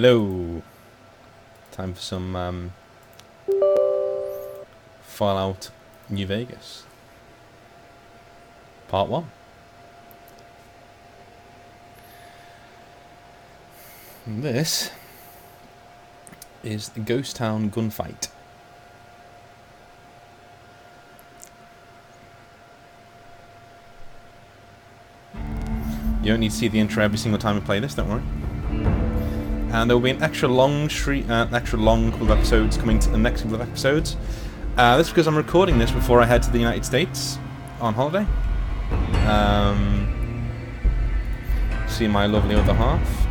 Hello. Time for some Fallout New Vegas. Part 1. And this is the Ghost Town Gunfight. You don't need to see the intro every single time we play this, don't worry. And there will be an extra long couple of episodes coming to the next couple of episodes. This is because I'm recording this before I head to the United States on holiday. See my lovely other half.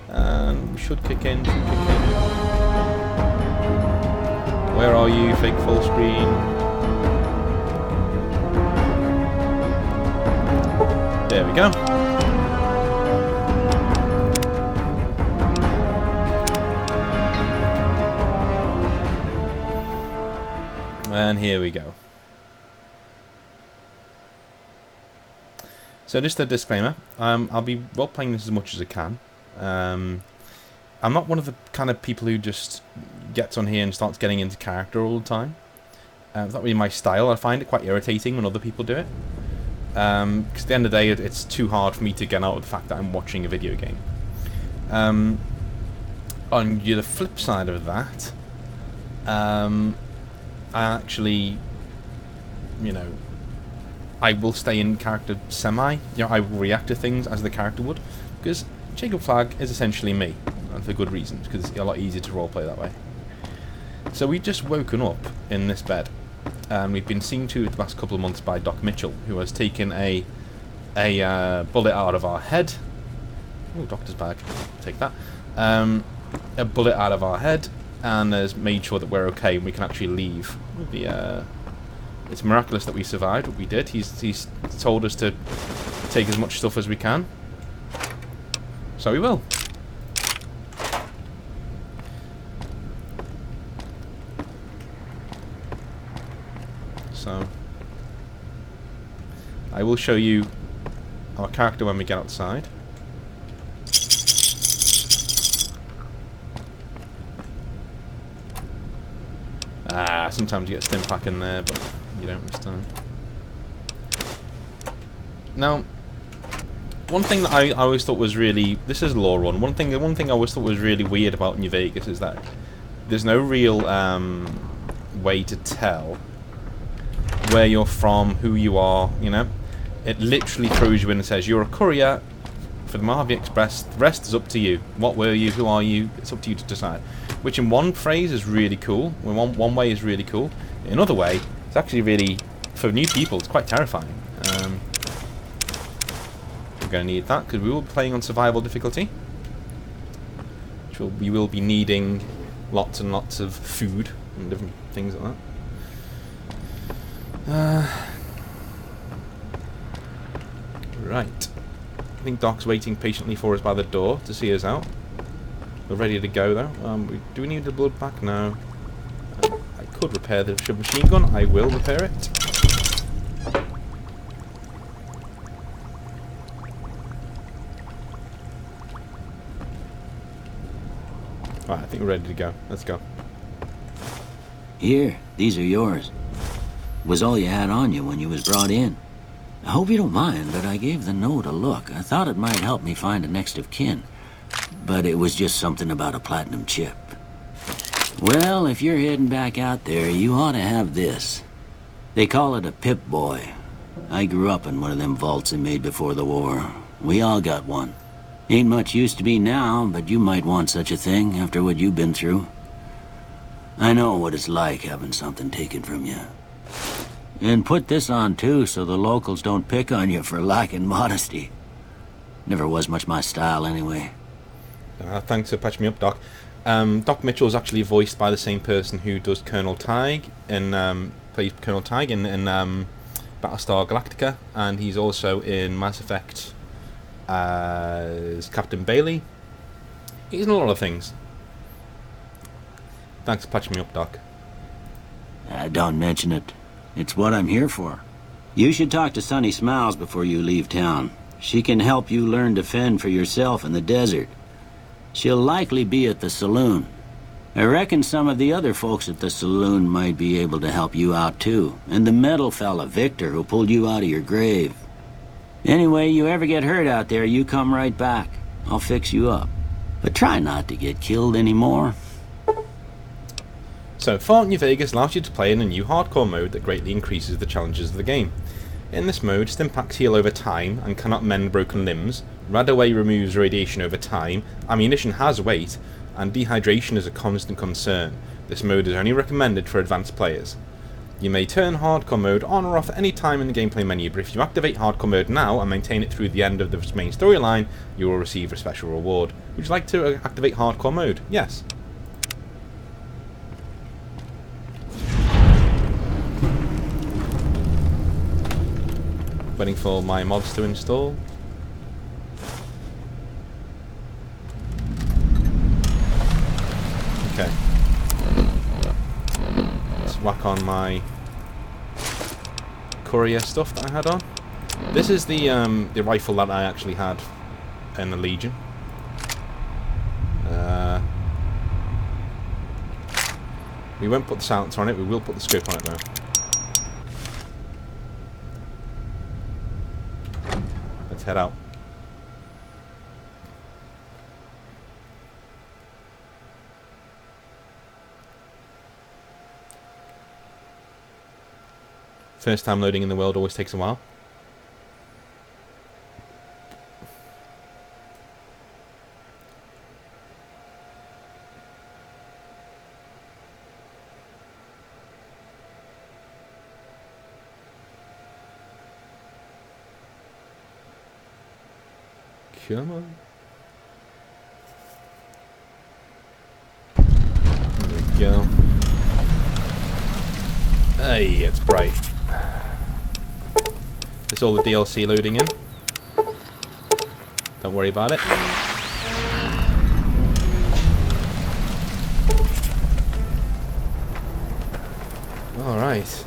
And we should kick in. Where are you, fake full screen? There we go. And here we go. So just a disclaimer, I'll be role-playing this as much as I can. I'm not one of the kind of people who just gets on here and starts getting into character all the time. It's not really my style. I find it quite irritating when other people do it. Because at the end of the day, it's too hard for me to get out of the fact that I'm watching a video game. On the flip side of that, I actually, I will stay in character semi. I will react to things as the character would, because Jacob Flagg is essentially me, and for good reasons, because it's a lot easier to roleplay that way. So we've just woken up in this bed, and we've been seen to the last couple of months by Doc Mitchell, who has taken a bullet out of our head. Oh, doctor's bag. Take that. A bullet out of our head, and has made sure that we're okay and we can actually leave. It's miraculous that we survived what we did. He's told us to take as much stuff as we can. So we will. So I will show you our character when we get outside. Sometimes you get stim pack in there, but you don't this time. Now, one thing that I always thought was really, this is lore run. One thing I always thought was really weird about New Vegas is that there's no real way to tell where you're from, who you are. It literally throws you in and says you're a courier for the Mojave Express. The rest is up to you. What were you? Who are you? It's up to you to decide. Which in one phrase is really cool. One way is really cool. In another way, it's actually really, for new people, it's quite terrifying. We're going to need that because we will be playing on survival difficulty. We will be needing lots and lots of food and different things like that. Right. I think Doc's waiting patiently for us by the door to see us out. We're ready to go though. Do we need the blood pack? No. I could repair the submachine gun. I will repair it. Right, I think we're ready to go. Let's go. Here, these are yours. Was all you had on you when you was brought in. I hope you don't mind, but I gave the note a look. I thought it might help me find a next of kin. But it was just something about a platinum chip. Well, if you're heading back out there, you ought to have this. They call it a Pip-Boy. I grew up in one of them vaults they made before the war. We all got one. Ain't much use to me now, but you might want such a thing after what you've been through. I know what it's like having something taken from you. And put this on too, so the locals don't pick on you for lacking modesty. Never was much my style anyway. Thanks for patching me up, Doc. Doc Mitchell is actually voiced by the same person who does Colonel Tig plays Colonel Tig in Battlestar Galactica, and he's also in Mass Effect as Captain Bailey. He's in a lot of things. Thanks for patching me up, Doc. Don't mention it. It's what I'm here for. You should talk to Sonny Smiles before you leave town. She can help you learn to fend for yourself in the desert. She'll likely be at the saloon. I reckon some of the other folks at the saloon might be able to help you out too. And the metal fella, Victor, who pulled you out of your grave. Anyway, you ever get hurt out there, you come right back. I'll fix you up. But try not to get killed anymore. So, Fallout New Vegas allows you to play in a new hardcore mode that greatly increases the challenges of the game. In this mode, stimpaks heal over time and cannot mend broken limbs, Radaway removes radiation over time, ammunition has weight, and dehydration is a constant concern. This mode is only recommended for advanced players. You may turn hardcore mode on or off at any time in the gameplay menu, but if you activate hardcore mode now and maintain it through the end of the main storyline, you will receive a special reward. Would you like to activate hardcore mode? Yes. Waiting for my mods to install. Okay. Let's whack on my courier stuff that I had on. This is the rifle that I actually had in the Legion. We won't put the silencer on it, we will put the scope on it though. Let's head out. First time loading in the world always takes a while. Come on. There we go. Hey, it's bright. There's all the DLC loading in. Don't worry about it. Alright.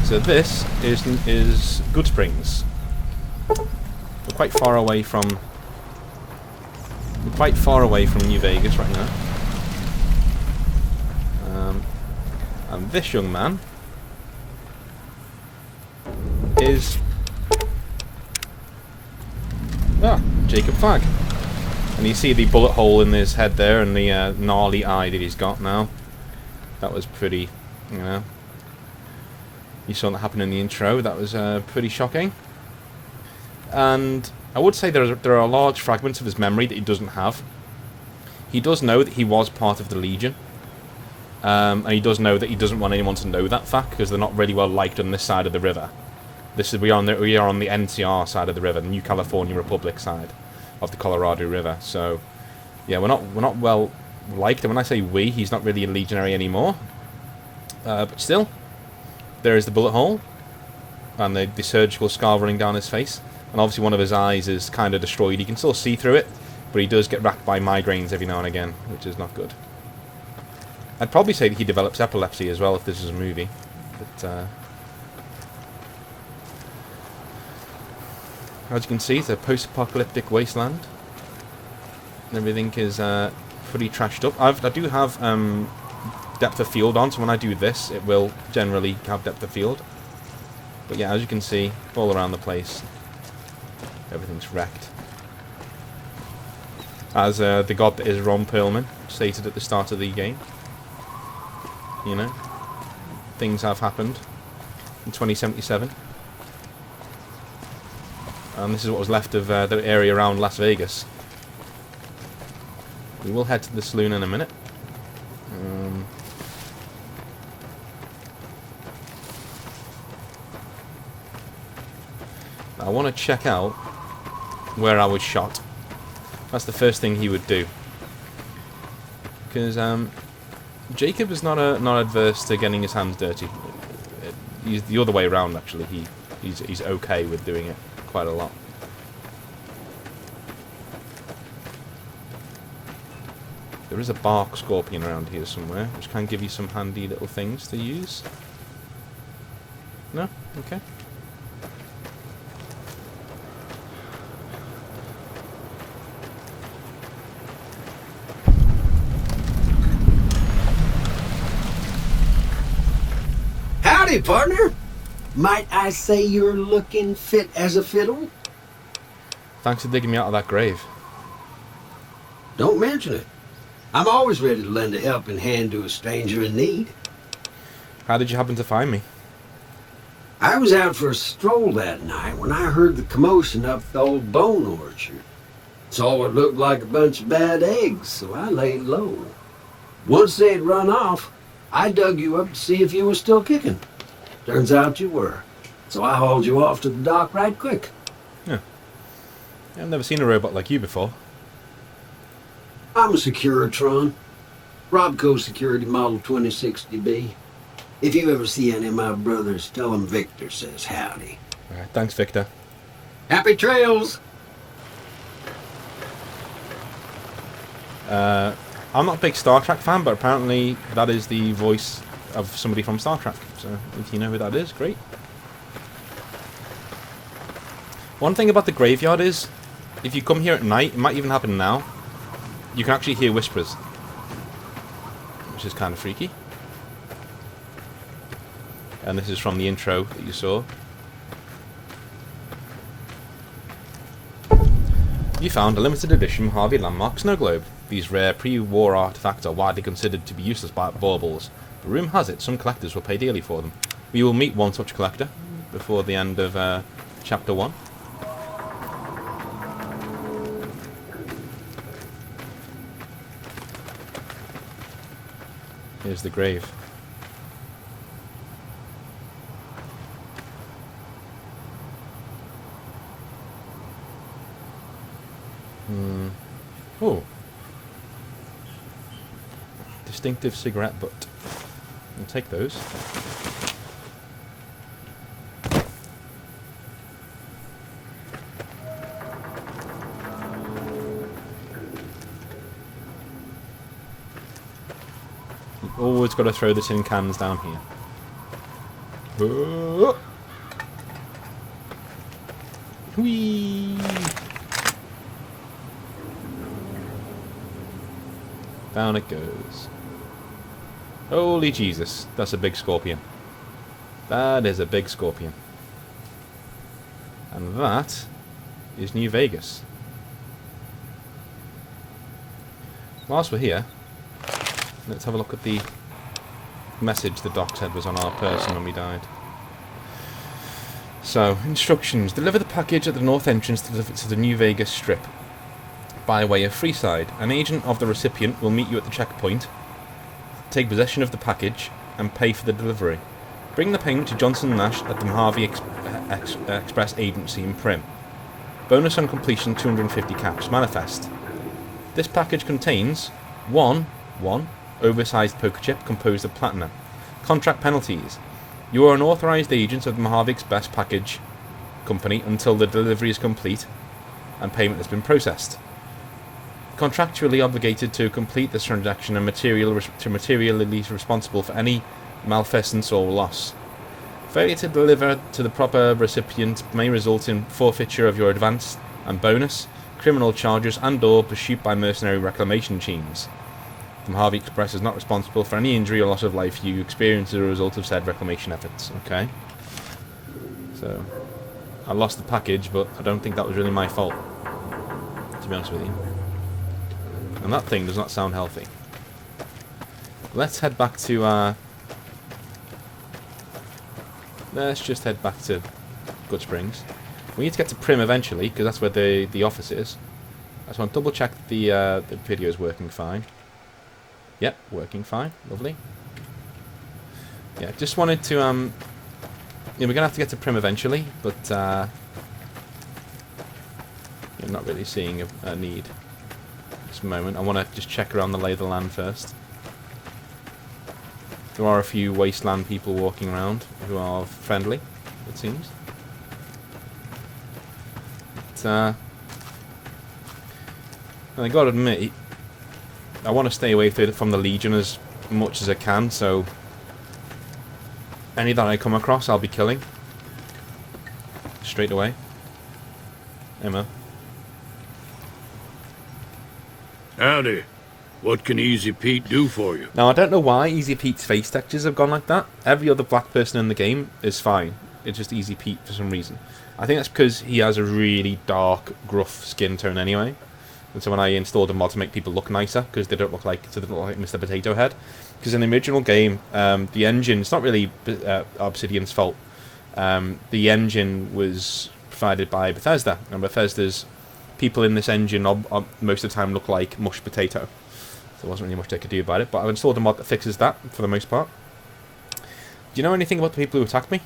So this is Good Springs. We're quite far away from New Vegas right now. And this young man is Jacob Flagg. And you see the bullet hole in his head there and the gnarly eye that he's got now. That was pretty, you know. You saw that happen in the intro. That was pretty shocking. And I would say there are large fragments of his memory that he doesn't have. He does know that he was part of the Legion. And he does know that he doesn't want anyone to know that fact because they're not really well liked on this side of the river. We are on the NCR side of the river, the New California Republic side of the Colorado River. So yeah, we're not well liked. And when I say we, he's not really a legionary anymore. But still, there is the bullet hole and the surgical scar running down his face. And obviously one of his eyes is kind of destroyed. He can still see through it, but he does get racked by migraines every now and again, which is not good. I'd probably say that he develops epilepsy as well if this is a movie. But as you can see, it's a post-apocalyptic wasteland. Everything is pretty trashed up. I do have depth of field on, so when I do this, it will generally have depth of field. But yeah, as you can see, all around the place, everything's wrecked. As the god that is Ron Perlman stated at the start of the game. You know, things have happened in 2077. And this is what was left of the area around Las Vegas. We will head to the saloon in a minute. I want to check out where I was shot. That's the first thing he would do. Because Jacob is not adverse to getting his hands dirty. He's the other way around, actually. He's okay with doing it quite a lot. There is a bark scorpion around here somewhere, which can give you some handy little things to use. No? Okay. Howdy, partner. Might I say you're looking fit as a fiddle? Thanks for digging me out of that grave. Don't mention it. I'm always ready to lend a helping hand to a stranger in need. How did you happen to find me? I was out for a stroll that night when I heard the commotion up the old bone orchard. Saw what looked like a bunch of bad eggs, so I laid low. Once they had run off, I dug you up to see if you were still kicking. Turns out you were, so I hauled you off to the dock right quick. Yeah. I've never seen a robot like you before. I'm a Securitron. Robco Security Model 2060B. If you ever see any of my brothers, tell them Victor says howdy. Alright, thanks, Victor. Happy trails! I'm not a big Star Trek fan, but apparently that is the voice of somebody from Star Trek. So if you know who that is, great. One thing about the graveyard is, if you come here at night, it might even happen now, you can actually hear whispers. Which is kind of freaky. And this is from the intro that you saw. You found a limited edition Harvey Landmark snow globe. These rare pre-war artifacts are widely considered to be useless by baubles, but rumour has it some collectors will pay dearly for them. We will meet one such collector before the end of Chapter 1. Here's the grave. Oh. Distinctive cigarette butt. We'll take those. You've always got to throw the tin cans down here. Oh. Whee! Down it goes. Holy Jesus, that's a big scorpion. That is a big scorpion. And that is New Vegas. Whilst we're here, let's have a look at the message the doc said was on our person when we died. So, instructions. Deliver the package at the north entrance to the New Vegas Strip. By way of Freeside, an agent of the recipient will meet you at the checkpoint, take possession of the package, and pay for the delivery. Bring the payment to Johnson Nash at the Mojave Express Agency in Prim. Bonus on completion 250 caps. Manifest. This package contains 1 oversized poker chip composed of platinum. Contract penalties. You are an authorized agent of the Mojave Express Package Company until the delivery is complete and payment has been processed. Contractually obligated to complete this transaction and materially responsible for any malfeasance or loss. Failure to deliver to the proper recipient may result in forfeiture of your advance and bonus, criminal charges and/or pursuit by mercenary reclamation teams. The Mojave Express is not responsible for any injury or loss of life you experience as a result of said reclamation efforts. Okay. So, I lost the package, but I don't think that was really my fault, to be honest with you. And that thing does not sound healthy. Let's head back to, let's just head back to Good Springs. We need to get to Prim eventually, because that's where the office is. I just want to double check the video is working fine. Yep, working fine. Lovely. Yeah, just wanted to, yeah, we're going to have to get to Prim eventually, but, yeah, I'm not really seeing a need at this moment. I want to just check around the lay of the land first. There are a few wasteland people walking around who are friendly, it seems. But, I gotta admit, I want to stay away from the Legion as much as I can, so any that I come across I'll be killing straight away. Hey man. Howdy. What can Easy Pete do for you? Now, I don't know why Easy Pete's face textures have gone like that. Every other black person in the game is fine. It's just Easy Pete for some reason. I think that's because he has a really dark, gruff skin tone anyway. And so when I installed a mod to make people look nicer, because they don't look like Mr. Potato Head. Because in the original game, the engine, it's not really Obsidian's fault. The engine was provided by Bethesda, and Bethesda's people in this engine most of the time look like mushed potato. So there wasn't really much they could do about it, but I've installed a mod that fixes that for the most part. Do you know anything about the people who attacked me?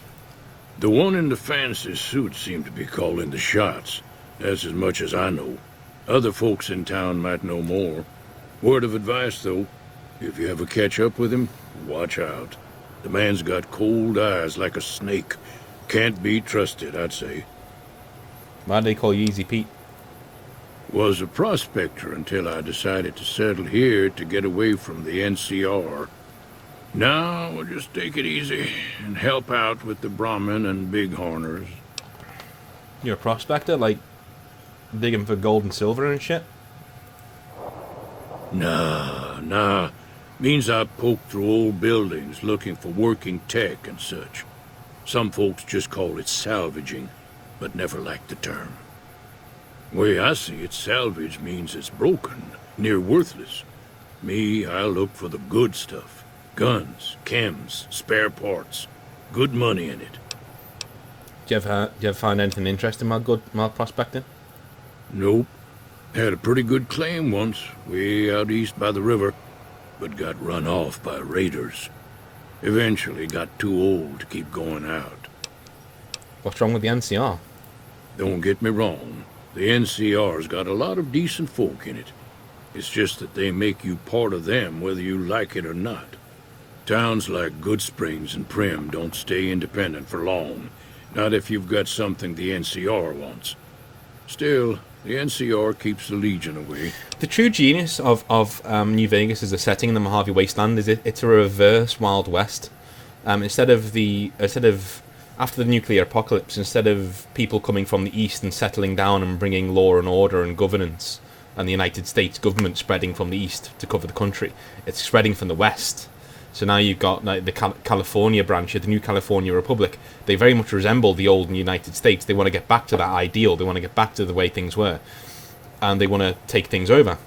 The one in the fancy suit seemed to be calling the shots. That's as much as I know. Other folks in town might know more. Word of advice, though, if you ever catch up with him, watch out. The man's got cold eyes like a snake. Can't be trusted, I'd say. Why do they call you Easy Pete? Was a prospector until I decided to settle here to get away from the NCR. Now we'll just take it easy and help out with the Brahmin and Bighorners. You're a prospector, like digging for gold and silver and shit? Nah. Means I poke through old buildings looking for working tech and such. Some folks just call it salvaging, but never liked the term. Way I see it, salvage means it's broken, near worthless. Me, I look for the good stuff. Guns, chems, spare parts. Good money in it. Do you ever find anything interesting about prospecting? Nope. Had a pretty good claim once, way out east by the river, but got run off by raiders. Eventually got too old to keep going out. What's wrong with the NCR? Don't get me wrong. The NCR's got a lot of decent folk in it. It's just that they make you part of them whether you like it or not. Towns like Goodsprings and Prim don't stay independent for long. Not if you've got something the NCR wants. Still, the NCR keeps the Legion away. The true genius of New Vegas as a setting in the Mojave Wasteland is it's a reverse Wild West. Instead of after the nuclear apocalypse, instead of people coming from the east and settling down and bringing law and order and governance, and the United States government spreading from the east to cover the country, it's spreading from the west. So now you've got like the California branch of the new California Republic. They very much resemble the old United States. They want to get back to that ideal. They want to get back to the way things were, and they want to take things over.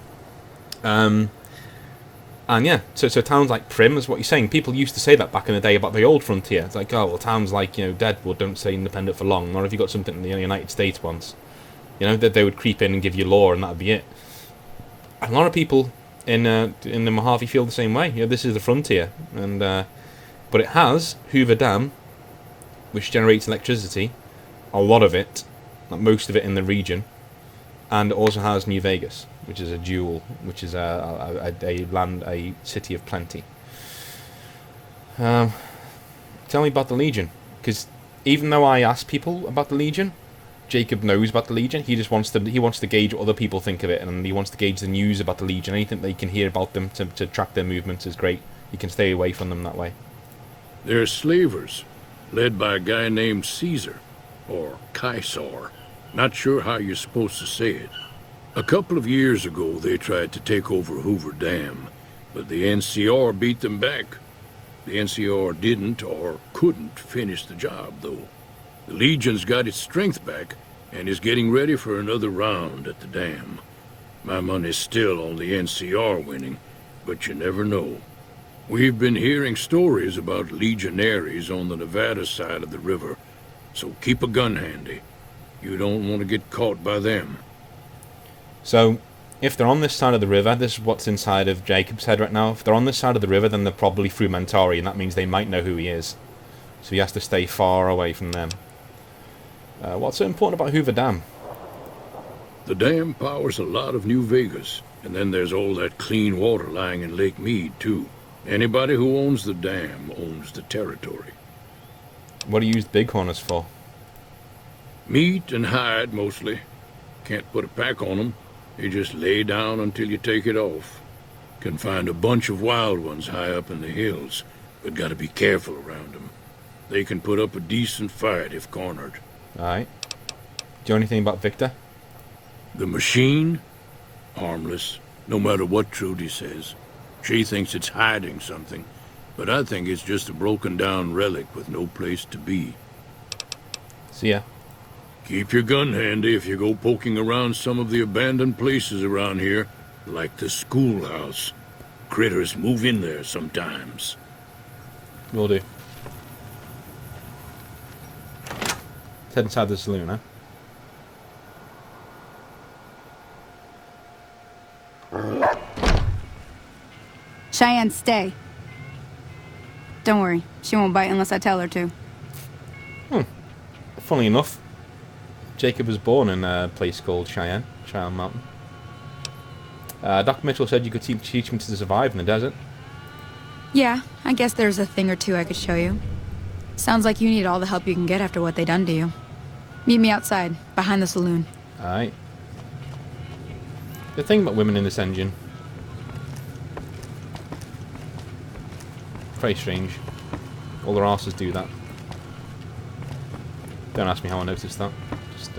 And yeah, so towns like Prim is what you're saying. People used to say that back in the day about the old frontier. It's like, oh well, towns like Deadwood don't stay independent for long. Or if you got something in the United States once, that they would creep in and give you law, and that'd be it. And a lot of people in the Mojave feel the same way. This is the frontier, and but it has Hoover Dam, which generates electricity, a lot of it, like most of it in the region, and it also has New Vegas, which is a jewel, which is a city of plenty. Tell me about the Legion, because even though I ask people about the Legion, Jacob knows about the Legion. He wants to gauge what other people think of it, and he wants to gauge the news about the Legion. Anything they can hear about them to track their movements is great. You can stay away from them that way. They're slavers, led by a guy named Caesar, or Caesar. Not sure how you're supposed to say it. A couple of years ago, they tried to take over Hoover Dam, but the NCR beat them back. The NCR didn't or couldn't finish the job, though. The Legion's got its strength back and is getting ready for another round at the dam. My money's still on the NCR winning, but you never know. We've been hearing stories about legionaries on the Nevada side of the river, so keep a gun handy. You don't want to get caught by them. So, if they're on this side of the river, this is what's inside of Jacob's head right now. If they're on this side of the river, then they're probably through Mentari, and that means they might know who he is. So he has to stay far away from them. What's so important about Hoover Dam? The dam powers a lot of New Vegas, and then there's all that clean water lying in Lake Mead, too. Anybody who owns the dam owns the territory. What do you use bighorners for? Meat and hide, mostly. Can't put a pack on them. They just lay down until you take it off. Can find a bunch of wild ones high up in the hills, but gotta be careful around them. They can put up a decent fight if cornered. Alright. Do you know anything about Victor? The machine? Harmless. no matter what Trudy says. She thinks it's hiding something, but I think it's just a broken-down relic with no place to be. See ya. Keep your gun handy if you go poking around some of the abandoned places around here, like the schoolhouse. Critters move in there sometimes. Will do. Let's head inside the saloon, huh? Cheyenne, stay. Don't worry, she won't bite unless I tell her to. Funnily enough, Jacob was born in a place called Cheyenne Mountain. Dr. Mitchell said you could teach me to survive in the desert. Yeah, I guess there's a thing or two I could show you. Sounds like you need all the help you can get after what they done to you. Meet me outside, behind the saloon. Alright. The thing about women in this engine. Very strange. All their asses do that. Don't ask me how I noticed that. Just,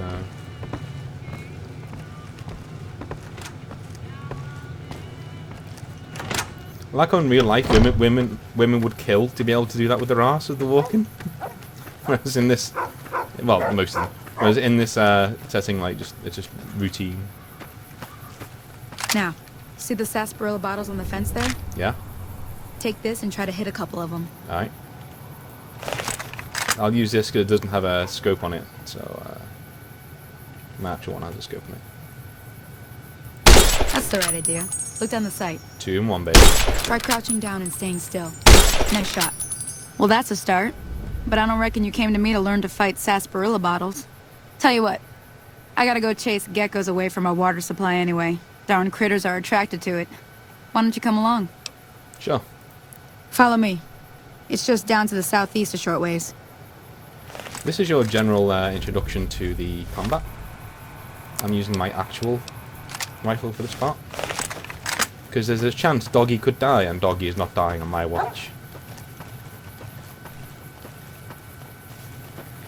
like in real life, women would kill to be able to do that with their ass as they're walking. Whereas in this, well, most of them. Whereas in this setting, like, it's just routine. Now, see the sarsaparilla bottles on the fence there? Yeah. Take this and try to hit a couple of them. All right. I'll use this because it doesn't have a scope on it, so my actual one has a scope on it. That's the right idea. Look down the sight. 2 in 1, baby. Try crouching down and staying still. Nice shot. Well, that's a start. But I don't reckon you came to me to learn to fight sarsaparilla bottles. Tell you what, I gotta go chase geckos away from our water supply anyway. Darn critters are attracted to it. Why don't you come along? Sure. Follow me. It's just down to the southeast a short ways. This is your general introduction to the combat. I'm using my actual rifle for this part. Because there's a chance Doggy could die, and Doggy is not dying on my watch.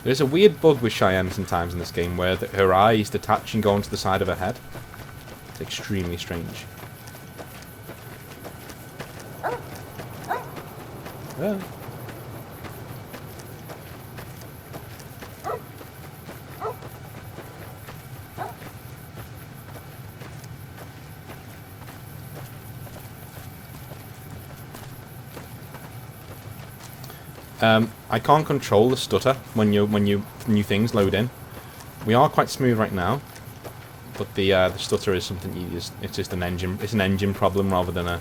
There's a weird bug with Cheyenne sometimes in this game where her eyes detach and go onto the side of her head. It's extremely strange. Yeah. I can't control the stutter when new things load in. We are quite smooth right now, but the stutter is something it's just an engine problem rather than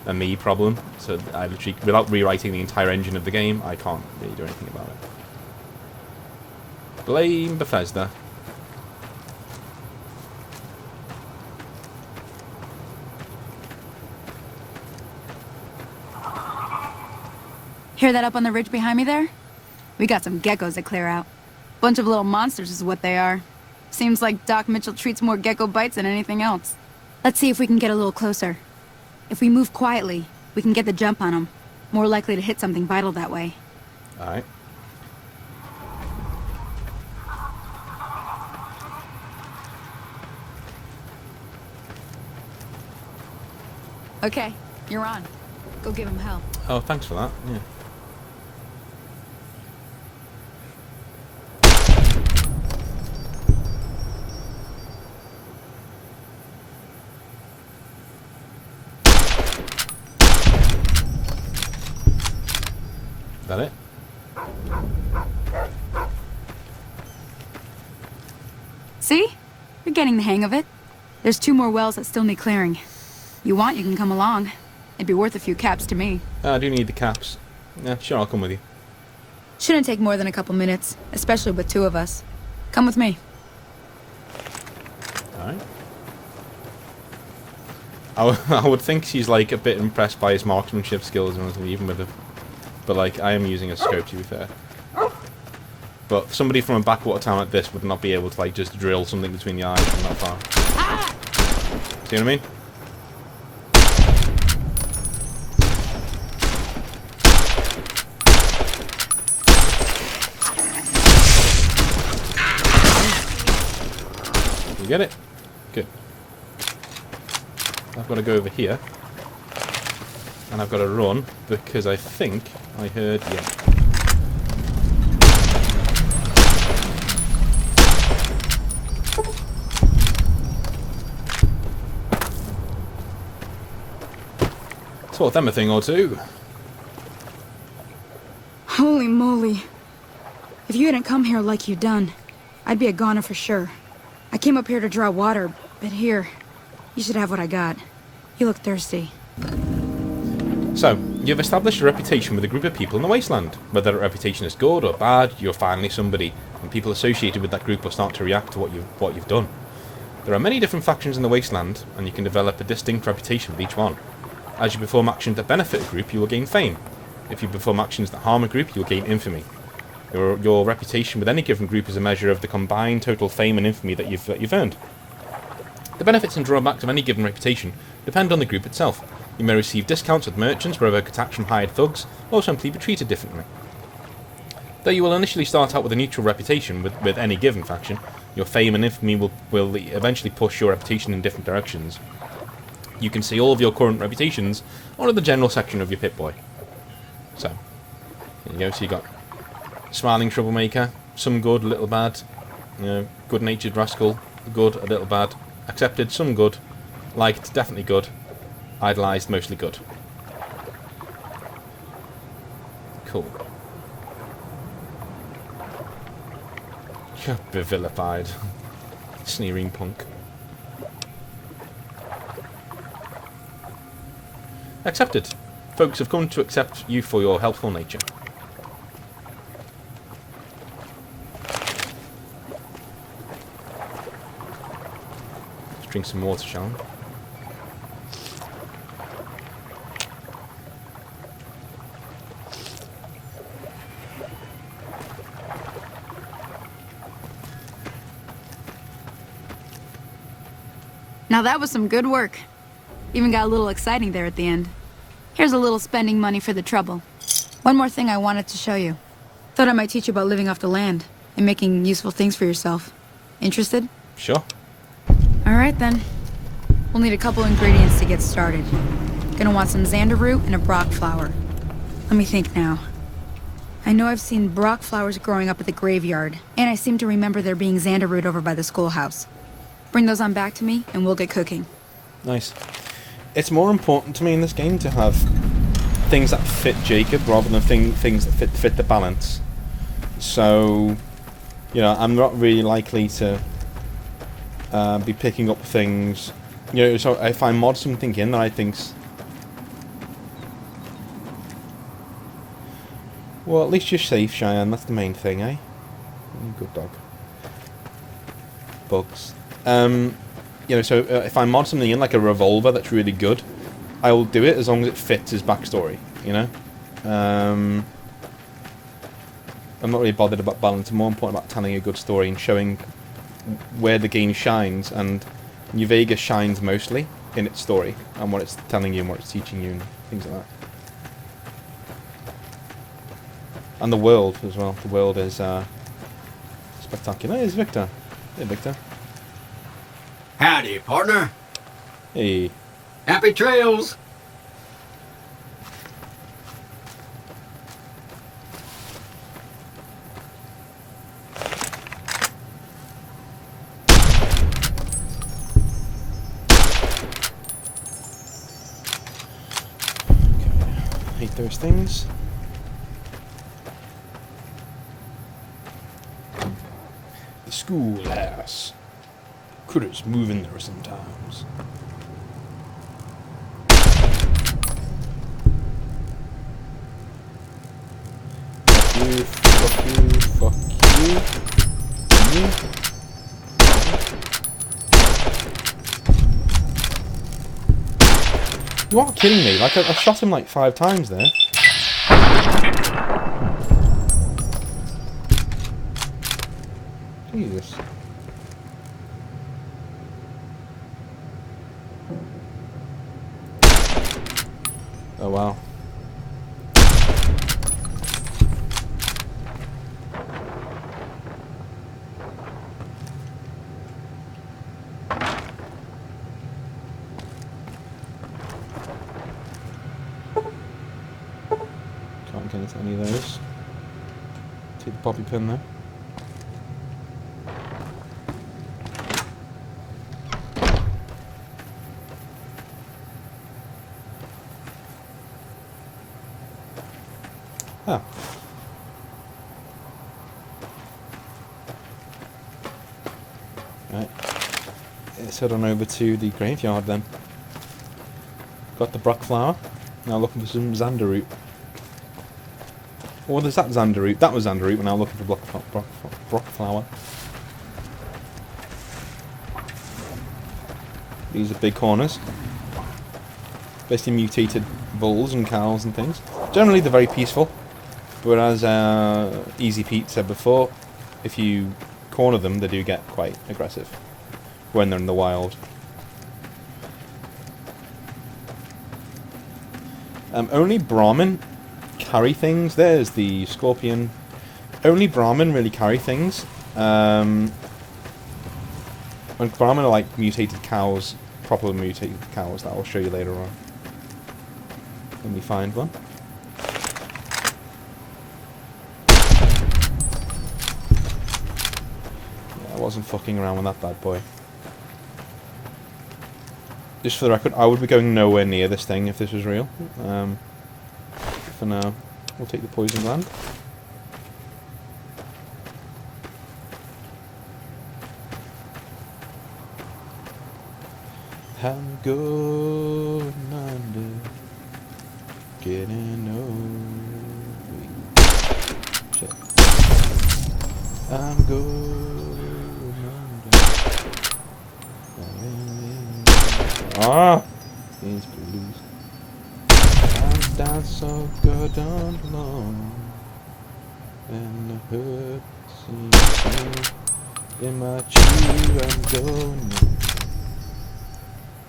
a me problem. So I literally, without rewriting the entire engine of the game, I can't really do anything about it. Blame Bethesda. Hear that up on the ridge behind me there? We got some geckos to clear out. Bunch of little monsters is what they are. Seems like Doc Mitchell treats more gecko bites than anything else. Let's see if we can get a little closer. If we move quietly, we can get the jump on them. More likely to hit something vital that way. Alright. Okay, you're on. Go give him hell. Oh, thanks for that. Yeah. Is that it? See? You're getting the hang of it. There's 2 more wells that still need clearing. You want, you can come along. It'd be worth a few caps to me. I do need the caps. Yeah, sure, I'll come with you. Shouldn't take more than a couple minutes, especially with 2 of us. Come with me. Alright. I would think she's like a bit impressed by his marksmanship skills and even with it. But like, I am using a scope to be fair. But somebody from a backwater town like this would not be able to like just drill something between the eyes from that far. See what I mean? You get it? Good. I've got to go over here. And I've got to run, because I think I heard... yeah. Taught them a thing or two. Holy moly. If you hadn't come here like you done, I'd be a goner for sure. I came up here to draw water, but here, you should have what I got. You look thirsty. So, you've established a reputation with a group of people in the wasteland. Whether that reputation is good or bad, you're finally somebody, and people associated with that group will start to react to what you've done. There are many different factions in the wasteland, and you can develop a distinct reputation with each one. As you perform actions that benefit a group, you will gain fame. If you perform actions that harm a group, you will gain infamy. Your reputation with any given group is a measure of the combined total fame and infamy that you've earned. The benefits and drawbacks of any given reputation depend on the group itself. You may receive discounts with merchants, provoke attacks from hired thugs, or simply be treated differently. Though you will initially start out with a neutral reputation with any given faction, your fame and infamy will eventually push your reputation in different directions. You can see all of your current reputations under the general section of your Pip-Boy. So, there you go. So you got smiling troublemaker, some good, a little bad, good-natured rascal, good, a little bad, accepted, some good, liked, definitely good, idolised, mostly good. Cool. Be vilified. Sneering punk. Accepted. Folks have come to accept you for your helpful nature. Let's drink some water, shall we? Now that was some good work. Even got a little exciting there at the end. Here's a little spending money for the trouble. One more thing I wanted to show you. Thought I might teach you about living off the land and making useful things for yourself. Interested? Sure. Alright then. We'll need a couple ingredients to get started. Gonna want some xander root and a brock flower. Let me think now. I know I've seen brock flowers growing up at the graveyard, and I seem to remember there being xander root over by the schoolhouse. Bring those on back to me, and we'll get cooking. Nice. It's more important to me in this game to have things that fit Jacob rather than things that fit the balance. So, I'm not really likely to be picking up things. So if I mod something in that I think's... Well, at least you're safe, Cheyenne. That's the main thing, eh? Good dog. Bugs. So if I mod something in, like a revolver that's really good, I will do it as long as it fits his backstory, I'm not really bothered about balance. I'm more important about telling a good story and showing where the game shines, and New Vegas shines mostly in its story, and what it's telling you and what it's teaching you and things like that. And the world as well. The world is spectacular. Here's Victor. Hey, Victor. Howdy, partner. Hey. Happy trails. Hate those things. The schoolhouse. Critters move in there sometimes. Fuck you, fuck you, fuck you. You are kidding me, like I shot him like 5 times there. Jesus. Oh wow. get into any of those. Take the poppy pin there. Ah. Right. Let's head on over to the graveyard then. Got the Brock flower. Now looking for some Xander root. Or there's that Xander root. That was Xander root. We're now looking for Brock flower. These are big corners. Basically mutated bulls and cows and things. Generally they're very peaceful. Whereas Easy Pete said before, if you corner them, they do get quite aggressive when they're in the wild. Only Brahmin carry things. There's the scorpion. Only Brahmin really carry things. When Brahmin are like mutated cows, proper mutated cows, that I'll show you later on. Let me find one. I wasn't fucking around with that bad boy. Just for the record, I would be going nowhere near this thing if this was real. For now, we'll take the poison gland. I'm going under, getting over. Shit. I'm going under. Ah! These blues. I'm down so good on long. And the hurt seems so in my chew. I'm going under.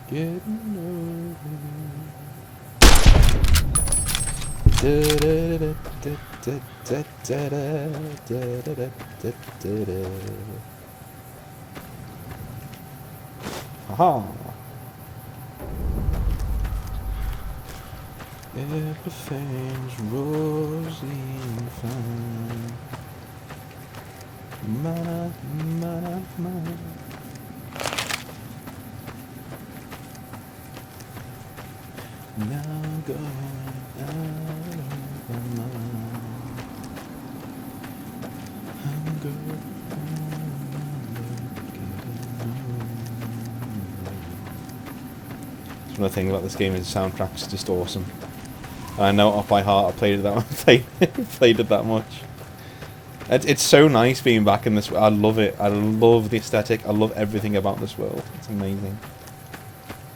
Getting over. Haha. Everything's rosy and fine. Mana, mana, mana. Now I'm going out of my mind. I'm going One of the things about this game is the soundtrack's just awesome. I know it off by heart. I played it that played it that much. It's so nice being back in this. I love it. I love the aesthetic. I love everything about this world. It's amazing.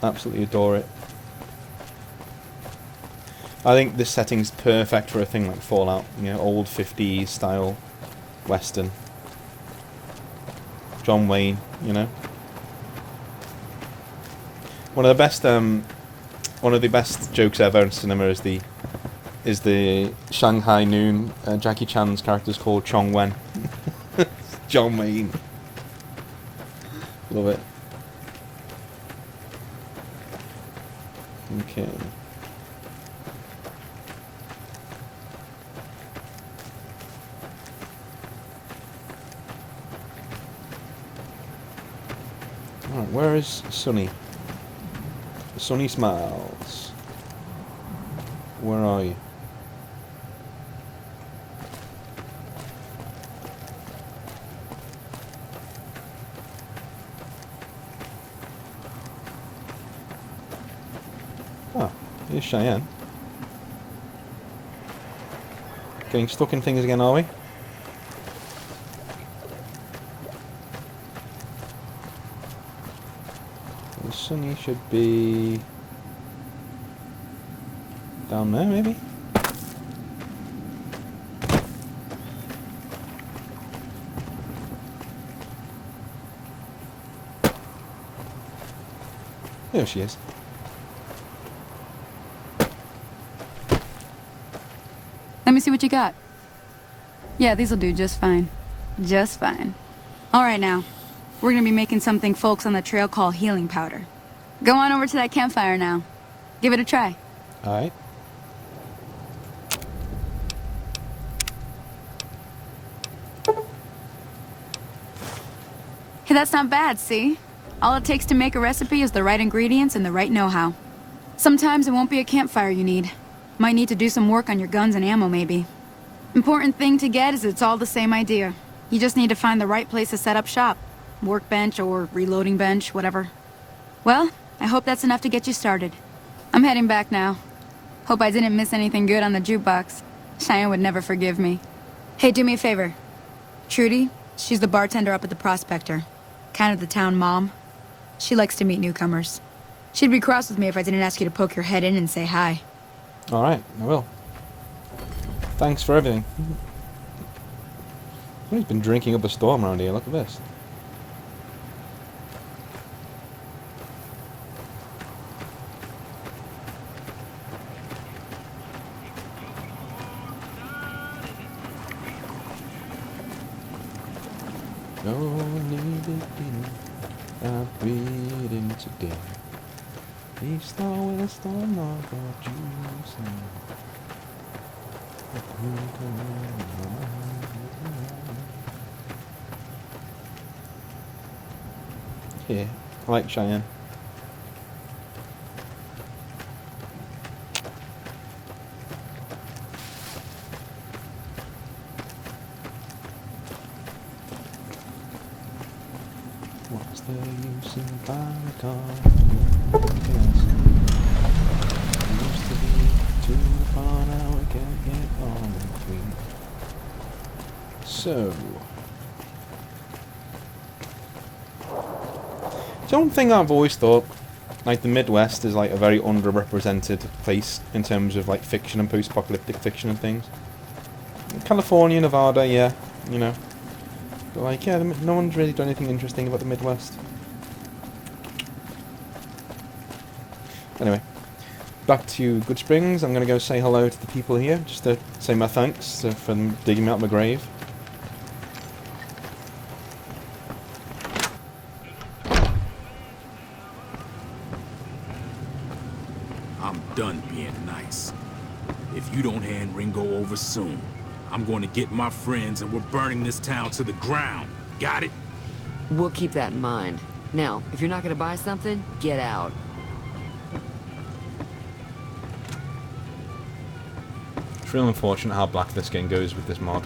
Absolutely adore it. I think this setting's perfect for a thing like Fallout. You know, old 50s style western. John Wayne. You know. One of the best jokes ever in cinema is the Shanghai Noon. Jackie Chan's character's called Chong Wen. John Wayne. Love it. Okay. Alright, where is Sonny? Sonny Smiles. Where are you? Oh, here's Cheyenne. Getting stuck in things again, are we? The Sonny should be down there, maybe? There she is. Let me see what you got. Yeah, these'll do just fine. Just fine. All right, now. We're gonna be making something folks on the trail call healing powder. Go on over to that campfire now. Give it a try. Alright. Hey, that's not bad, see? All it takes to make a recipe is the right ingredients and the right know-how. Sometimes it won't be a campfire you need. Might need to do some work on your guns and ammo, maybe. Important thing to get is it's all the same idea. You just need to find the right place to set up shop. Workbench or reloading bench, whatever. Well, I hope that's enough to get you started. I'm heading back now. Hope I didn't miss anything good on the jukebox. Cheyenne would never forgive me. Hey, do me a favor. Trudy, she's the bartender up at the Prospector. Kind of the town mom. She likes to meet newcomers. She'd be cross with me if I didn't ask you to poke your head in and say hi. Alright, I will. Thanks for everything. He's been drinking up a storm around here, look at this. No need to I'm breathing today. Each star with a storm of our juice. Yeah, I like Cheyenne. What's the use in buying a car? Yes. Used to be too far now, we can't get on between. So, the one thing I've always thought, like the Midwest is like a very underrepresented place in terms of like fiction and post-apocalyptic fiction and things. California, Nevada, yeah, you know. But like, yeah, no one's really done anything interesting about the Midwest. Anyway, back to Good Springs. I'm going to go say hello to the people here, just to say my thanks for them digging me out of my grave. I'm done being nice. If you don't hand Ringo over soon, I'm going to get my friends and we're burning this town to the ground. Got it? We'll keep that in mind. Now, if you're not going to buy something, get out. It's real unfortunate how black this game goes with this mod.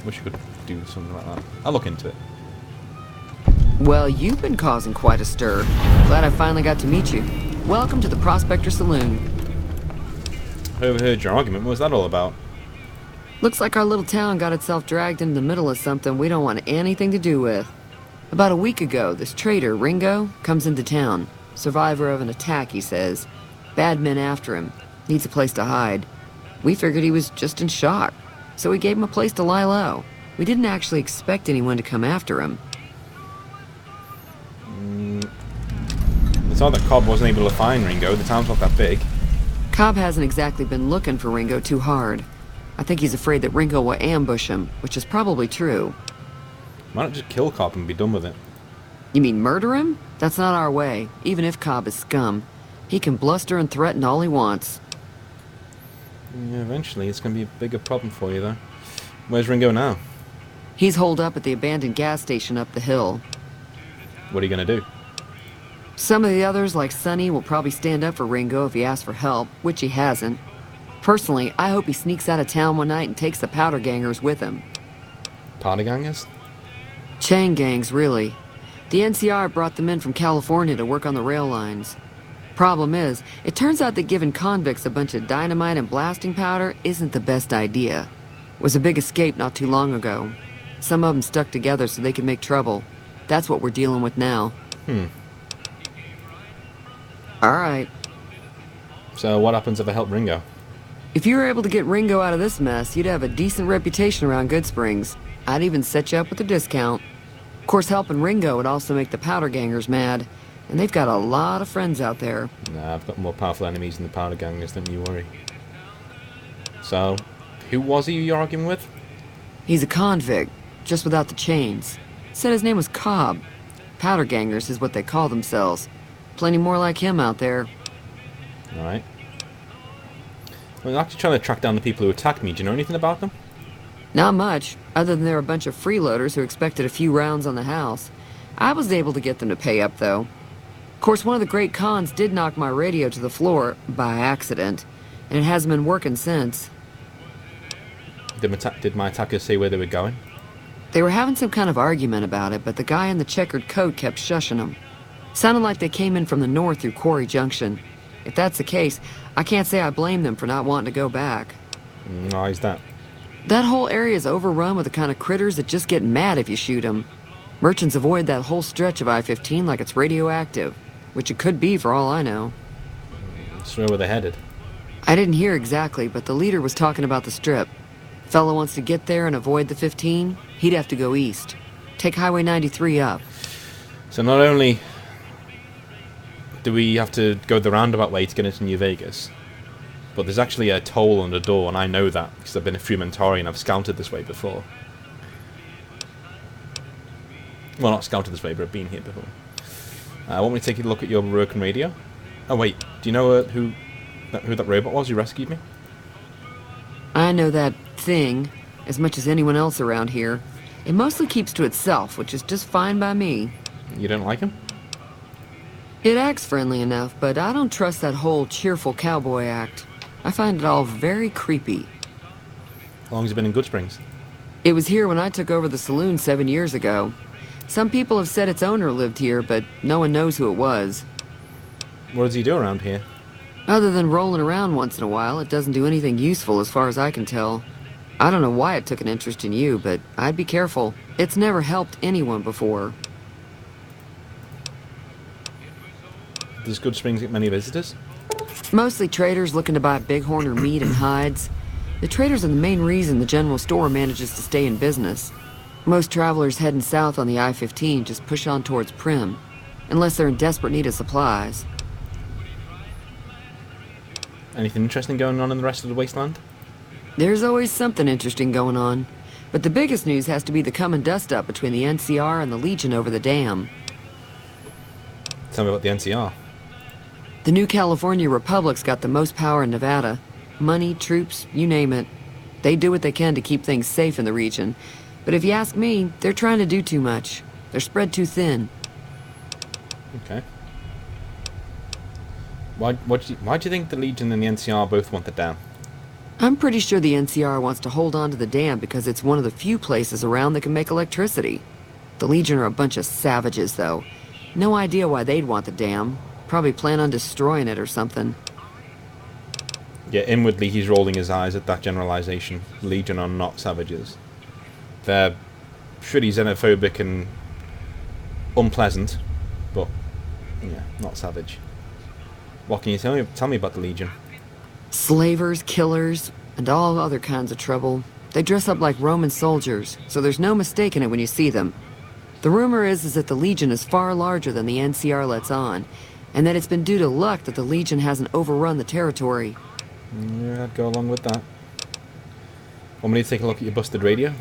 Wish you could do something like that. I'll look into it. Well, you've been causing quite a stir. Glad I finally got to meet you. Welcome to the Prospector Saloon. I overheard your argument. What was that all about? Looks like our little town got itself dragged into the middle of something we don't want anything to do with. About a week ago, this traitor, Ringo, comes into town. Survivor of an attack, he says. Bad men after him. Needs a place to hide. We figured he was just in shock, so we gave him a place to lie low. We didn't actually expect anyone to come after him. It's odd that Cobb wasn't able to find Ringo. The town's not that big. Cobb hasn't exactly been looking for Ringo too hard. I think he's afraid that Ringo will ambush him, which is probably true. Why not just kill Cobb and be done with it? You mean murder him? That's not our way, even if Cobb is scum. He can bluster and threaten all he wants. Yeah, eventually it's going to be a bigger problem for you, though. Where's Ringo now? He's holed up at the abandoned gas station up the hill. What are you going to do? Some of the others, like Sonny, will probably stand up for Ringo if he asks for help, which he hasn't. Personally, I hope he sneaks out of town one night and takes the powder gangers with him. Party gangers? Chain gangs, really. The NCR brought them in from California to work on the rail lines. Problem is, it turns out that giving convicts a bunch of dynamite and blasting powder isn't the best idea. It was a big escape not too long ago. Some of them stuck together so they could make trouble. That's what we're dealing with now. All right. So what happens if I help Ringo? If you were able to get Ringo out of this mess, you'd have a decent reputation around Good Springs. I'd even set you up with a discount. Of course, helping Ringo would also make the powder gangers mad, and they've got a lot of friends out there. Nah, I've got more powerful enemies than the powder gangers, don't you worry. So, who was he you're arguing with? He's a convict, just without the chains. Said his name was Cobb. Powder gangers is what they call themselves. Plenty more like him out there. Alright. I'm actually trying to track down the people who attacked me. Do you know anything about them? Not much, other than they're a bunch of freeloaders who expected a few rounds on the house. I was able to get them to pay up, though. Of course, one of the great cons did knock my radio to the floor by accident, and it hasn't been working since. Did my attackers say where they were going? They were having some kind of argument about it, but the guy in the checkered coat kept shushing them. Sounded like they came in from the north through Quarry Junction. If that's the case, I can't say I blame them for not wanting to go back. Why is that? That whole area is overrun with the kind of critters that just get mad if you shoot them. Merchants avoid that whole stretch of I-15 like it's radioactive, which it could be for all I know. So where were they headed? I didn't hear exactly, but the leader was talking about the strip. Fella wants to get there and avoid the 15, he'd have to go east. Take Highway 93 up. So not only do we have to go the roundabout way to get into New Vegas, but there's actually a toll on the door, and I know that because I've been a Freementari and I've scouted this way before. Well, not scouted this way, but I've been here before. Want me to take a look at your broken radio? Oh wait, do you know who that robot was who rescued me? I know that thing as much as anyone else around here. It mostly keeps to itself, which is just fine by me. You don't like him? It acts friendly enough, but I don't trust that whole cheerful cowboy act. I find it all very creepy. How long has he been in Good Springs? It was here when I took over the saloon 7 years ago. Some people have said its owner lived here, but no one knows who it was. What does he do around here? Other than rolling around once in a while, it doesn't do anything useful as far as I can tell. I don't know why it took an interest in you, but I'd be careful. It's never helped anyone before. Does Good Springs get many visitors? Mostly traders looking to buy bighorn or meat and hides. The traders are the main reason the general store manages to stay in business. Most travelers heading south on the I-15 just push on towards Prim, unless they're in desperate need of supplies. Anything interesting going on in the rest of the wasteland? There's always something interesting going on, but the biggest news has to be the coming dust-up between the NCR and the Legion over the dam. Tell me about the NCR. The new California Republic's got the most power in Nevada. Money, troops, you name it. They do what they can to keep things safe in the region. But if you ask me, they're trying to do too much. They're spread too thin. Okay. Why do you think the Legion and the NCR both want the dam? I'm pretty sure the NCR wants to hold on to the dam because it's one of the few places around that can make electricity. The Legion are a bunch of savages, though. No idea why they'd want the dam. Probably plan on destroying it or something. Yeah, inwardly he's rolling his eyes at that generalization. Legion are not savages. They're pretty xenophobic and unpleasant, but yeah, not savage. What can you tell me about the Legion? Slavers, killers, and all other kinds of trouble. They dress up like Roman soldiers, so there's no mistaking it when you see them. The rumor is that the Legion is far larger than the NCR lets on, and that it's been due to luck that the Legion hasn't overrun the territory. Yeah, I'd go along with that. Want me to take a look at your busted radio?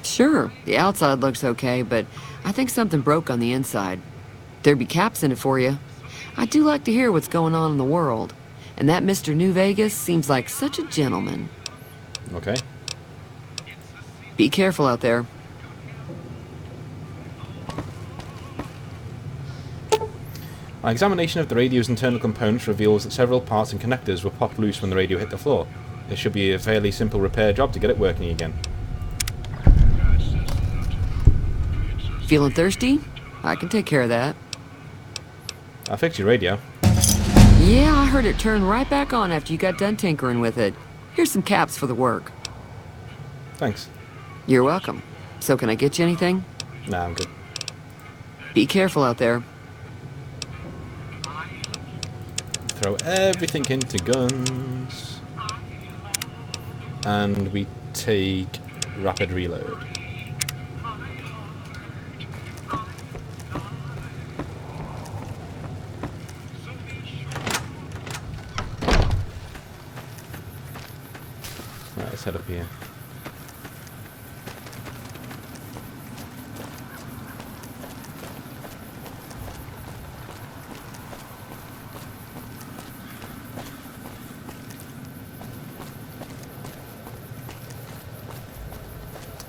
Sure, the outside looks okay, but I think something broke on the inside. There'd be caps in it for you. I do like to hear what's going on in the world, and that Mr. New Vegas seems like such a gentleman. Okay. Be careful out there. My examination of the radio's internal components reveals that several parts and connectors were popped loose when the radio hit the floor. It should be a fairly simple repair job to get it working again. Feeling thirsty? I can take care of that. I fixed your radio. Yeah, I heard it turn right back on after you got done tinkering with it. Here's some caps for the work. Thanks. You're welcome. So can I get you anything? Nah, I'm good. Be careful out there. Throw everything into guns. And we take rapid reload. Right, let's head up here.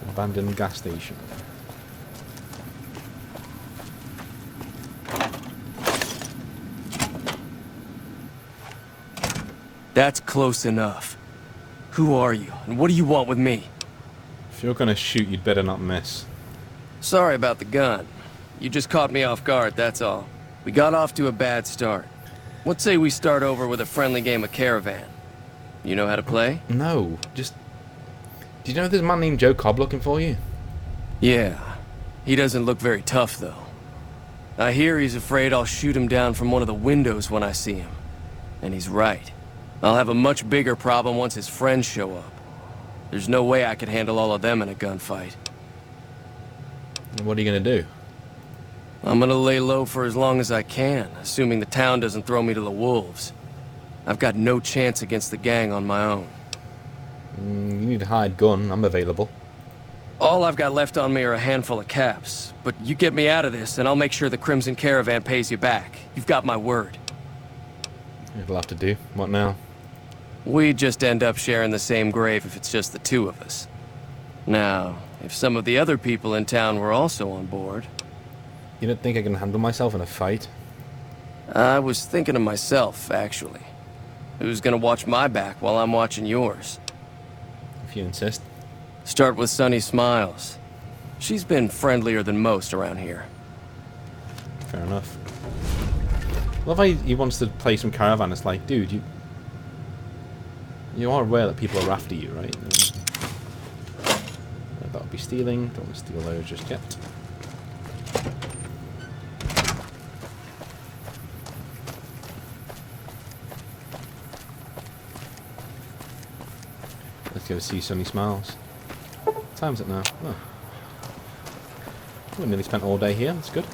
Abandoned gas station. That's close enough. Who are you, and what do you want with me? If you're gonna shoot, you'd better not miss. Sorry about the gun. You just caught me off guard, that's all. We got off to a bad start. Let's say we start over with a friendly game of Caravan. You know how to play? No, just... Do you know there's a man named Joe Cobb looking for you? Yeah. He doesn't look very tough, though. I hear he's afraid I'll shoot him down from one of the windows when I see him. And he's right. I'll have a much bigger problem once his friends show up. There's no way I could handle all of them in a gunfight. What are you gonna do? I'm gonna lay low for as long as I can, assuming the town doesn't throw me to the wolves. I've got no chance against the gang on my own. You need a hired gun. I'm available. All I've got left on me are a handful of caps, but you get me out of this and I'll make sure the Crimson Caravan pays you back. You've got my word. It'll have to do. What now? We just end up sharing the same grave if it's just the two of us. Now, if some of the other people in town were also on board... You don't think I can handle myself in a fight? I was thinking of myself, actually. Who's gonna watch my back while I'm watching yours? If you insist. Start with Sunny Smiles. She's been friendlier than most around here. Fair enough. I love how he wants to play some Caravan. It's like, dude, you are aware that people are after you, right? That would be stealing. Don't want to steal those just yet. Let's go see Sunny Smiles. What time's it now? Oh. We nearly spent all day here. That's good.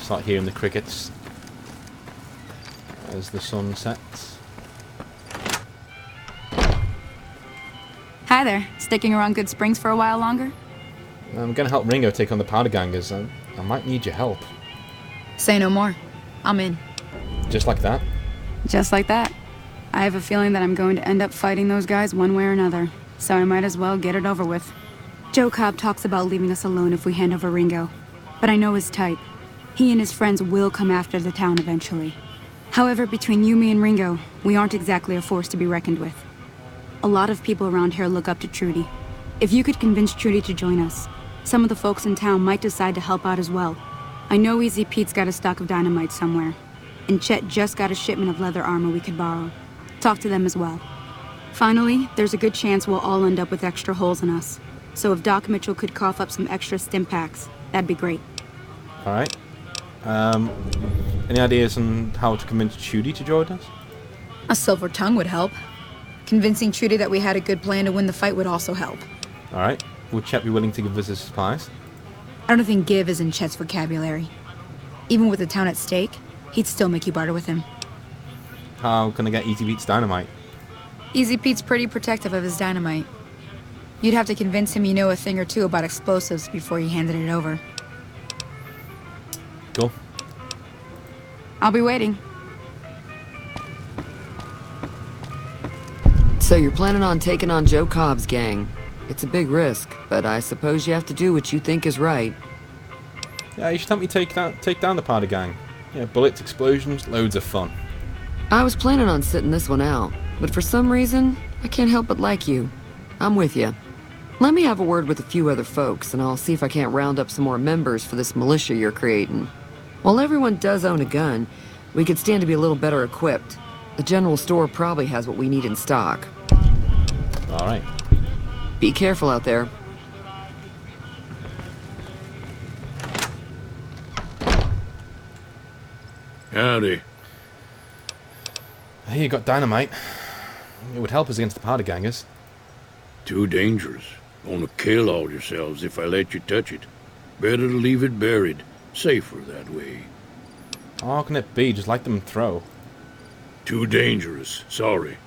Start hearing the crickets as the sun sets. Hi there. Sticking around Good Springs for a while longer? I'm going to help Ringo take on the powder gangers. I might need your help. Say no more. I'm in. Just like that? Just like that. I have a feeling that I'm going to end up fighting those guys one way or another, so I might as well get it over with. Joe Cobb talks about leaving us alone if we hand over Ringo, but I know his type. He and his friends will come after the town eventually. However, between you, me, and Ringo, we aren't exactly a force to be reckoned with. A lot of people around here look up to Trudy. If you could convince Trudy to join us, some of the folks in town might decide to help out as well. I know Easy Pete's got a stock of dynamite somewhere, and Chet just got a shipment of leather armor we could borrow. Talk to them as well. Finally, there's a good chance we'll all end up with extra holes in us. So if Doc Mitchell could cough up some extra stim packs, that'd be great. Alright. Any ideas on how to convince Trudy to join us? A silver tongue would help. Convincing Trudy that we had a good plan to win the fight would also help. Alright. Would Chet be willing to give us his supplies? I don't think give is in Chet's vocabulary. Even with the town at stake, he'd still make you barter with him. How can I get Easy Pete's dynamite? Easy Pete's pretty protective of his dynamite. You'd have to convince him you know a thing or two about explosives before you handed it over. Cool. I'll be waiting. So you're planning on taking on Joe Cobb's gang. It's a big risk, but I suppose you have to do what you think is right. Yeah, you should help me take down the powder gang. Yeah, bullets, explosions, loads of fun. I was planning on sitting this one out, but for some reason, I can't help but like you. I'm with you. Let me have a word with a few other folks, and I'll see if I can't round up some more members for this militia you're creating. While everyone does own a gun, we could stand to be a little better equipped. The general store probably has what we need in stock. Alright. Be careful out there. Howdy. Hey, you got dynamite. It would help us against the powder gangers. Too dangerous. Gonna kill all yourselves if I let you touch it. Better to leave it buried. Safer that way. How can it be? Just let them throw. Too dangerous. Sorry.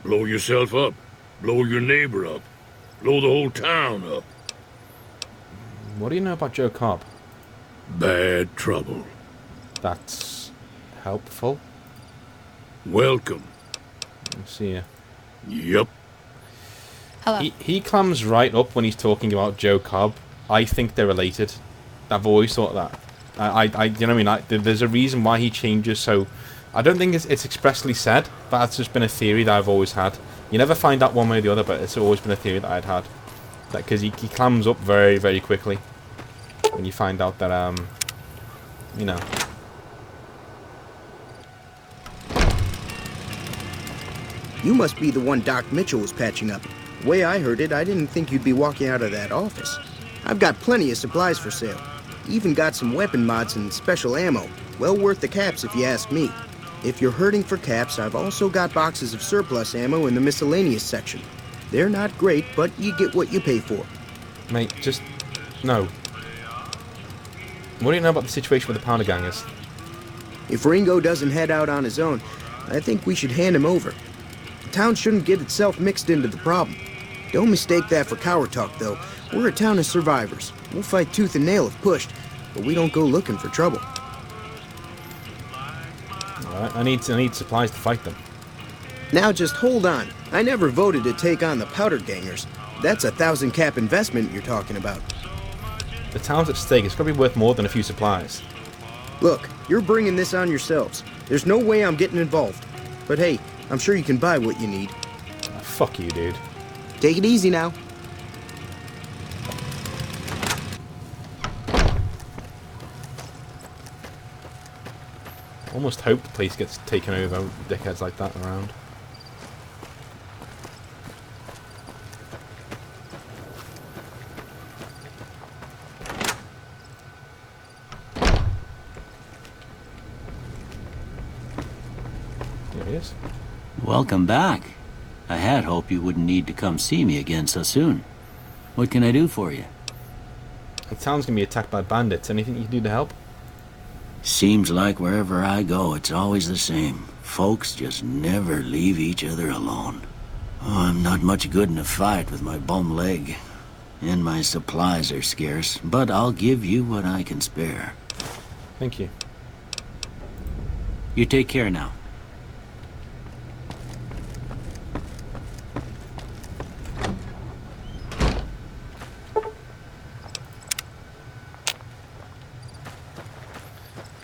Blow yourself up. Blow your neighbor up. Blow the whole town up. What do you know about Joe Cobb? Bad trouble. That's helpful. Welcome. Let's see ya. Yep. Hello. He clams right up when he's talking about Joe Cobb. I think they're related. I've always thought that. You know what I mean? There's a reason why he changes, so I don't think it's expressly said, but that's just been a theory that I've always had. You never find out one way or the other, but it's always been a theory that I'd had. Because he clams up very, very quickly when you find out that, you know. You must be the one Doc Mitchell was patching up. The way I heard it, I didn't think you'd be walking out of that office. I've got plenty of supplies for sale. Even got some weapon mods and special ammo. Well worth the caps if you ask me. If you're hurting for caps, I've also got boxes of surplus ammo in the miscellaneous section. They're not great, but you get what you pay for. Mate, just... no. What do you know about the situation with the Powder Gangers? If Ringo doesn't head out on his own, I think we should hand him over. The town shouldn't get itself mixed into the problem. Don't mistake that for coward talk, though. We're a town of survivors. We'll fight tooth and nail if pushed, but we don't go looking for trouble. Alright, I need supplies to fight them. Now just hold on. I never voted to take on the Powder Gangers. That's a 1,000 cap investment you're talking about. The town's at stake. It's got to be worth more than a few supplies. Look, you're bringing this on yourselves. There's no way I'm getting involved. But hey, I'm sure you can buy what you need. Oh, fuck you, dude. Take it easy now. Almost hope the place gets taken over with dickheads like that around. There he is. Welcome back. I had hoped you wouldn't need to come see me again so soon. What can I do for you? The town's gonna be attacked by bandits. Anything you can do to help? Seems like wherever I go, it's always the same. Folks just never leave each other alone. Oh, I'm not much good in a fight with my bum leg. And my supplies are scarce, but I'll give you what I can spare. Thank you. You take care now.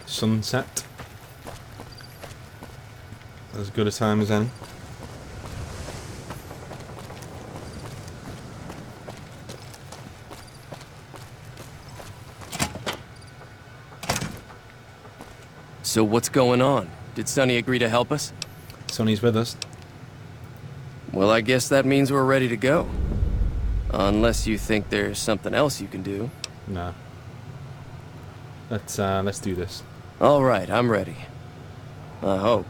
Sunset. As good a time as any. So what's going on? Did Sonny agree to help us? Sonny's with us. Well, I guess that means we're ready to go. Unless you think there's something else you can do. No. Let's do this. All right, I'm ready. I hope.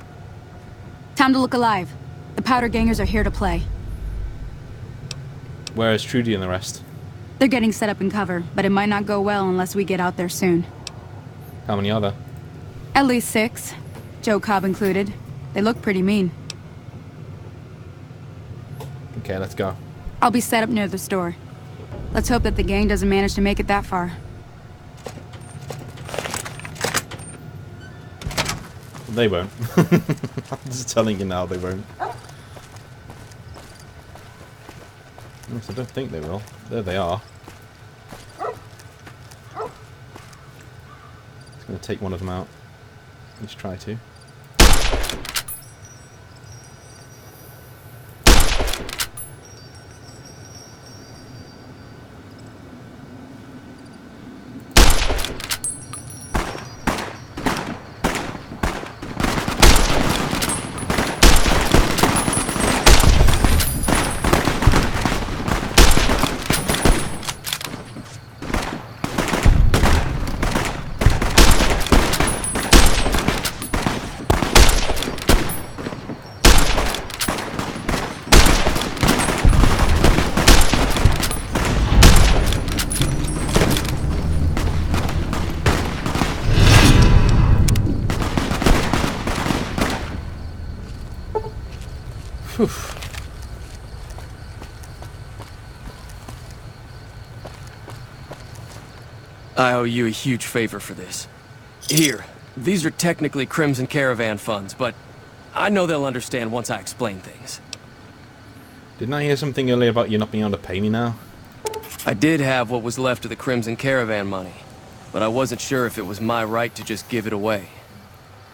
Time to look alive. The Powder Gangers are here to play. Where is Trudy and the rest? They're getting set up in cover, but it might not go well unless we get out there soon. How many are there? At least 6. Joe Cobb included. They look pretty mean. Okay, let's go. I'll be set up near the store. Let's hope that the gang doesn't manage to make it that far. They won't. I'm just telling you now, they won't. Yes, I don't think they will. There they are. It's going to take one of them out. Let's try to. Whew. I owe you a huge favor for this. Here, these are technically Crimson Caravan funds, but I know they'll understand once I explain things. Didn't I hear something earlier about you not being able to pay me now? I did have what was left of the Crimson Caravan money, but I wasn't sure if it was my right to just give it away.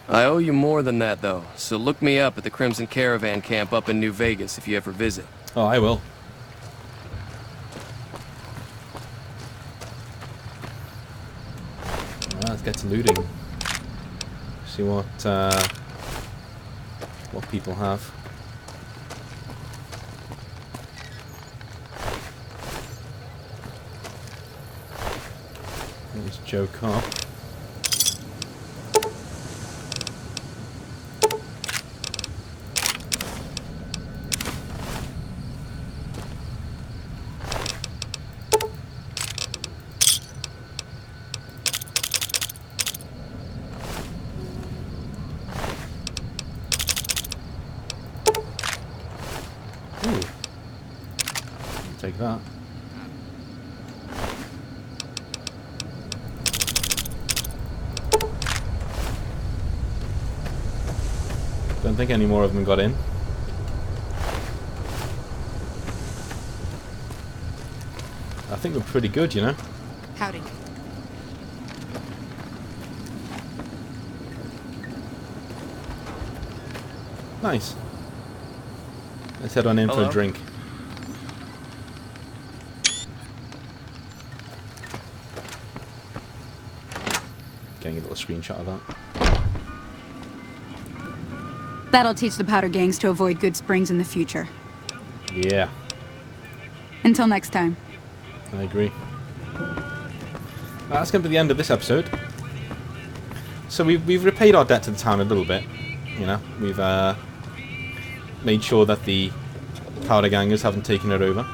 I owe you more than that, though, so look me up at the Crimson Caravan Camp up in New Vegas if you ever visit. Oh, I will. Well, let's get to looting. See what people have. There's Joe Cobb. Ooh. Take that. Don't think any more of them got in. I think we're pretty good, you know. Howdy. Nice. Let's head on in for Hello. a drink. Getting a little screenshot of that. That'll teach the powder gangs to avoid good springs in the future. Yeah, Until next time. I agree. That's going to be the end of this episode. So we've repaid our debt to the town a little bit. You know, we've made sure that the powder gangers haven't taken it over.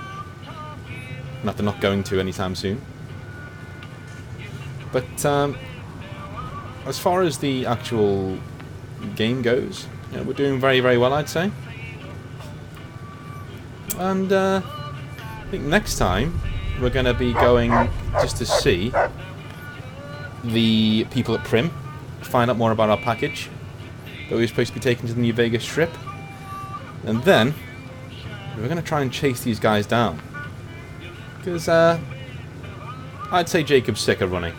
Not they're not going to anytime soon. But as far as the actual game goes, you know, we're doing very, very well, I'd say. And I think next time we're going to be going just to see the people at Prim, find out more about our package that we were supposed to be taking to the New Vegas Strip. And then we're going to try and chase these guys down. Because I'd say Jacob's sick of running.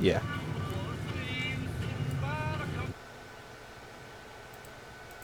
Yeah.